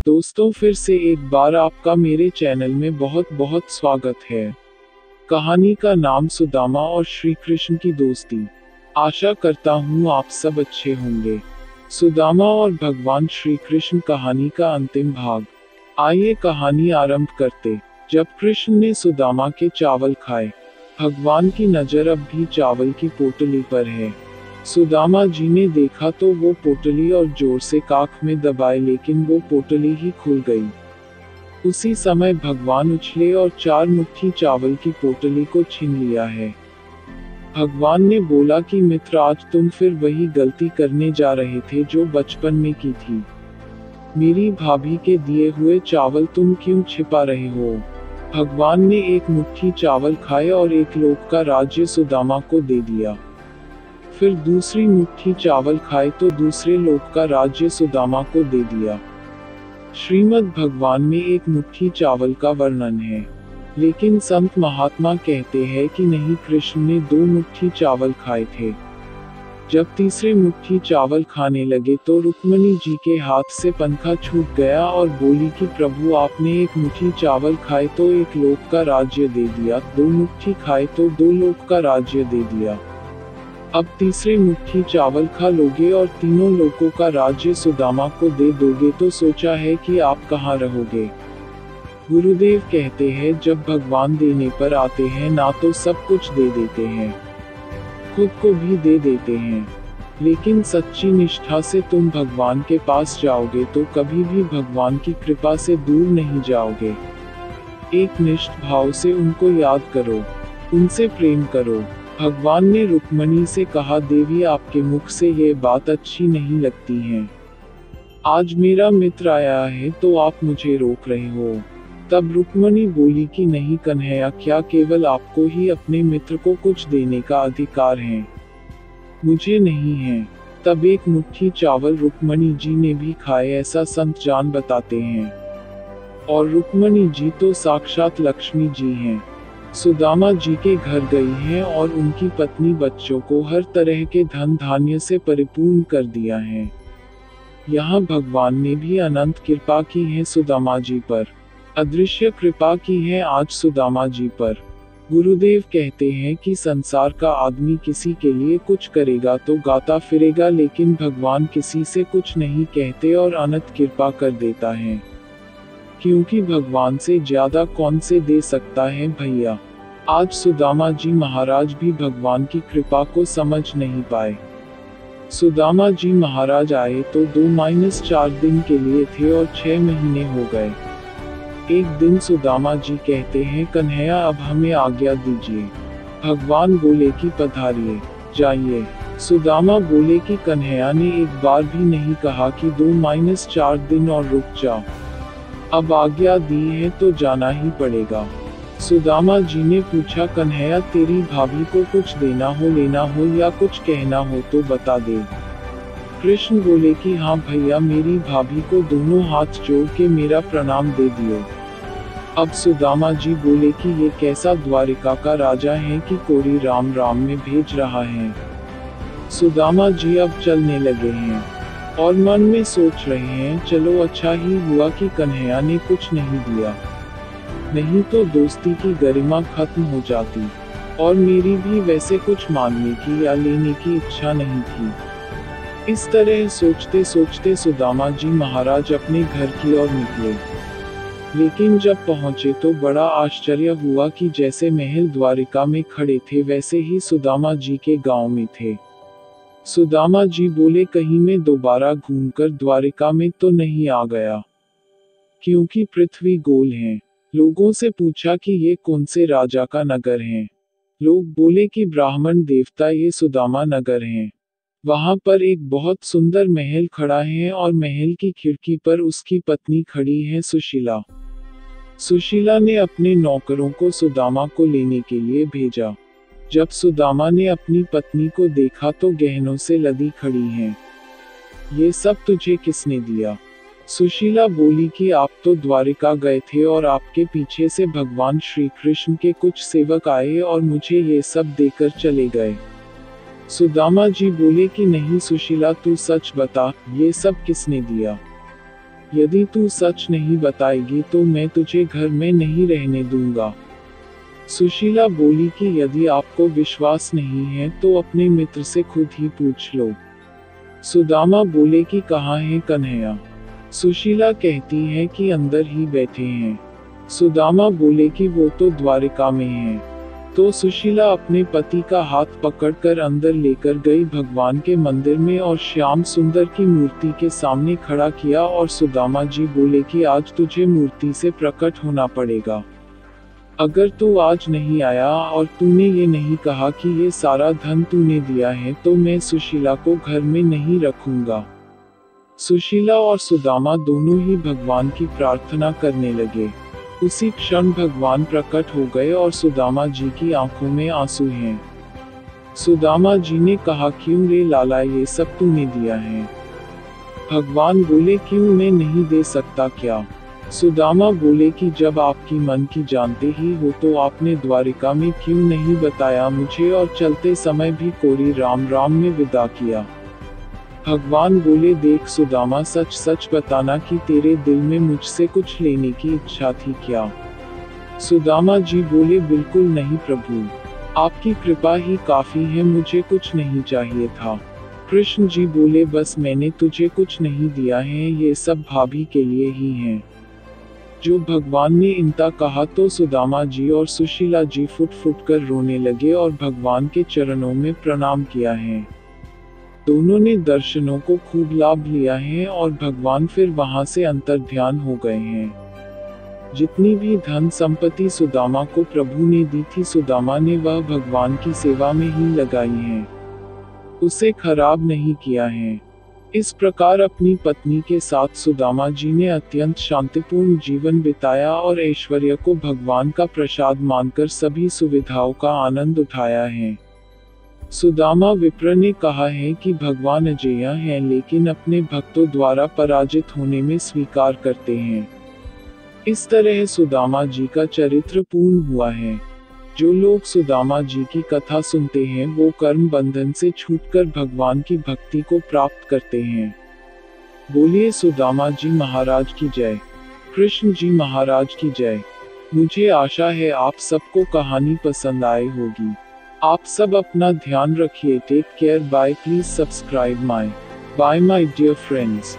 दोस्तों फिर से एक बार आपका मेरे चैनल में बहुत बहुत स्वागत है। कहानी का नाम सुदामा और श्री कृष्ण की दोस्ती। आशा करता हूँ आप सब अच्छे होंगे। सुदामा और भगवान श्री कृष्ण कहानी का अंतिम भाग। आइए कहानी आरंभ करते। जब कृष्ण ने सुदामा के चावल खाए, भगवान की नजर अब भी चावल की पोटली पर है। सुदामा जी ने देखा तो वो पोटली और जोर से काख में दबाए, लेकिन वो पोटली ही खुल गई। उसी समय भगवान उछले और 4 मुट्ठी चावल की पोटली को छीन लिया है। भगवान ने बोला कि मित्र, आज तुम फिर वही गलती करने जा रहे थे जो बचपन में की थी। मेरी भाभी के दिए हुए चावल तुम क्यों छिपा रहे हो? भगवान ने 1 मुट्ठी चावल खाए और 1 लोक का राज्य सुदामा को दे दिया। फिर दूसरी मुट्ठी चावल खाए तो दूसरे लोक का राज्य सुदामा को दे दिया। श्रीमद् भगवान में 1 मुट्ठी चावल का वर्णन है, लेकिन संत महात्मा कहते हैं कि नहीं, कृष्ण ने 2 मुट्ठी चावल खाए थे। जब तीसरे मुट्ठी चावल खाने लगे तो रुक्मणी जी के हाथ से पंखा छूट गया और बोली कि प्रभु, आपने 1 मुट्ठी चावल खाए तो 1 लोक का राज्य दे दिया, 2 मुट्ठी खाए तो 2 लोक का राज्य दे दिया। अब तीसरे मुट्ठी चावल खा लोगे और तीनों लोकों का राज्य सुदामा को दे दोगे तो सोचा है कि आप कहाँ रहोगे। गुरुदेव कहते हैं, जब भगवान देने पर आते हैं ना तो सब कुछ दे देते हैं, खुद को भी दे देते हैं, लेकिन सच्ची निष्ठा से तुम भगवान के पास जाओगे तो कभी भी भगवान की कृपा से दूर नहीं जाओगे। एक निष्ठ भाव से उनको याद करो, उनसे प्रेम करो। भगवान ने रुक्मणी से कहा, देवी, आपके मुख से ये बात अच्छी नहीं लगती है। आज मेरा मित्र आया है तो आप मुझे रोक रहे हो। तब रुक्मणी बोली कि नहीं कन्हैया, क्या केवल आपको ही अपने मित्र को कुछ देने का अधिकार है? मुझे नहीं है। तब 1 मुट्ठी चावल रुक्मणी जी ने भी खाए, ऐसा संत जान बताते हैं। और रुक्मणी जी तो साक्षात लक्ष्मी जी हैं। सुदामा जी के घर गई हैं और उनकी पत्नी बच्चों को हर तरह के धन धान्य से परिपूर्ण कर दिया है। यहाँ भगवान ने भी अनंत कृपा की है सुदामा जी पर। अदृश्य कृपा की है आज सुदामा जी पर। गुरुदेव कहते हैं कि संसार का आदमी किसी के लिए कुछ करेगा तो गाता फिरेगा, लेकिन भगवान किसी से कुछ नहीं कहते और अनंत कृपा कर देता है, क्योंकि भगवान से ज्यादा कौन से दे सकता है भैया। आज सुदामा जी महाराज भी भगवान की कृपा को समझ नहीं पाए। सुदामा जी महाराज आए तो 2-4 दिन के लिए थे और 6 महीने हो गए। एक दिन सुदामा जी कहते हैं, कन्हैया, अब हमें आज्ञा दीजिए। भगवान बोले कि पधारिए, जाइए। सुदामा बोले कि कन्हैया ने एक बार भी नहीं कहा कि 2-4 दिन और रुक जाओ। अब आज्ञा दी है तो जाना ही पड़ेगा। सुदामा जी ने पूछा, कन्हैया, तेरी भाभी को कुछ देना हो, लेना हो या कुछ कहना हो तो बता दे। कृष्ण बोले कि हाँ भैया, मेरी भाभी को दोनों हाथ जोड़ के मेरा प्रणाम दे दियो। अब सुदामा जी बोले कि ये कैसा द्वारिका का राजा है कि कोरी राम राम में भेज रहा है। सुदामा जी अब चलने लगे हैं और मन में सोच रहे हैं, चलो अच्छा ही हुआ कि कन्हैया ने कुछ नहीं दिया, नहीं तो दोस्ती की गरिमा खत्म हो जाती और मेरी भी वैसे कुछ मांगने की या लेने की इच्छा नहीं थी। इस तरह सोचते सोचते सुदामा जी महाराज अपने घर की ओर निकले, लेकिन जब पहुंचे तो बड़ा आश्चर्य हुआ कि जैसे महल द्वारिका में खड़े थे वैसे ही सुदामा जी के गांव में थे। सुदामा जी बोले, कहीं मैं दोबारा घूमकर द्वारिका में तो नहीं आ गया, क्योंकि पृथ्वी गोल है। लोगों से पूछा कि ये कौन से राजा का नगर है। लोग बोले कि ब्राह्मण देवता ये सुदामा नगर है। वहां पर एक बहुत सुंदर महल खड़ा है और महल की खिड़की पर उसकी पत्नी खड़ी है, सुशीला। सुशीला ने अपने नौकरों को सुदामा को लेने के लिए भेजा। जब सुदामा ने अपनी पत्नी को देखा तो गहनों से लदी खड़ी हैं। ये सब तुझे किसने दिया? सुशीला बोली कि आप तो द्वारिका गए थे और आपके पीछे से भगवान श्री कृष्ण के कुछ सेवक आए और मुझे ये सब देकर चले गए। सुदामा जी बोले कि नहीं सुशीला, तू सच बता, ये सब किसने दिया? यदि तू सच नहीं बताएगी तो मैं तुझे घर में नहीं रहने दूंगा। सुशीला बोली कि यदि आपको विश्वास नहीं है तो अपने मित्र से खुद ही पूछ लो। सुदामा बोले कि कहाँ है कन्हैया? सुशीला कहती है कि अंदर ही बैठे हैं। सुदामा बोले कि वो तो द्वारिका में है। तो सुशीला अपने पति का हाथ पकड़कर अंदर लेकर गई भगवान के मंदिर में और श्याम सुंदर की मूर्ति के सामने खड़ा किया और सुदामा जी बोले कि आज तुझे मूर्ति से प्रकट होना पड़ेगा। अगर तू आज नहीं आया और तूने ये नहीं कहा कि ये सारा धन तूने दिया है तो मैं सुशीला को घर में नहीं रखूंगा। सुशीला और सुदामा दोनों ही भगवान की प्रार्थना करने लगे। उसी क्षण भगवान प्रकट हो गए और सुदामा जी की आंखों में आंसू हैं। सुदामा जी ने कहा, क्यों रे लाला ये सब तूने दिया है? भगवान बोले, क्यों मैं नहीं दे सकता क्या? सुदामा बोले कि जब आपकी मन की जानते ही हो तो आपने द्वारिका में क्यों नहीं बताया मुझे और चलते समय भी कोरी राम राम में विदा किया। भगवान बोले, देख सुदामा, सच सच बताना कि तेरे दिल में मुझसे कुछ लेने की इच्छा थी क्या? सुदामा जी बोले, बिल्कुल नहीं प्रभु, आपकी कृपा ही काफी है, मुझे कुछ नहीं चाहिए था। कृष्ण जी बोले, बस मैंने तुझे कुछ नहीं दिया है, ये सब भाभी के लिए ही है। जो भगवान ने इनका कहा तो सुदामा जी और सुशीला जी फुट फुट कर रोने लगे और भगवान के चरणों में प्रणाम किया है। दोनों ने दर्शनों को खूब लाभ लिया है और भगवान फिर वहां से अंतर्ध्यान हो गए हैं। जितनी भी धन संपत्ति सुदामा को प्रभु ने दी थी, सुदामा ने वह भगवान की सेवा में ही लगाई है, उसे खराब नहीं किया है। इस प्रकार अपनी पत्नी के साथ सुदामा जी ने अत्यंत शांतिपूर्ण जीवन बिताया और ऐश्वर्य को भगवान का प्रसाद मानकर सभी सुविधाओं का आनंद उठाया है। सुदामा विप्र ने कहा है कि भगवान अजेय हैं लेकिन अपने भक्तों द्वारा पराजित होने में स्वीकार करते हैं। इस तरह सुदामा जी का चरित्र पूर्ण हुआ है। जो लोग सुदामा जी की कथा सुनते हैं वो कर्म बंधन से छूटकर भगवान की भक्ति को प्राप्त करते हैं। बोलिए सुदामा जी महाराज की जय, कृष्ण जी महाराज की जय। मुझे आशा है आप सबको कहानी पसंद आई होगी। आप सब अपना ध्यान रखिए। Take care. Bye. Please subscribe my dear friends.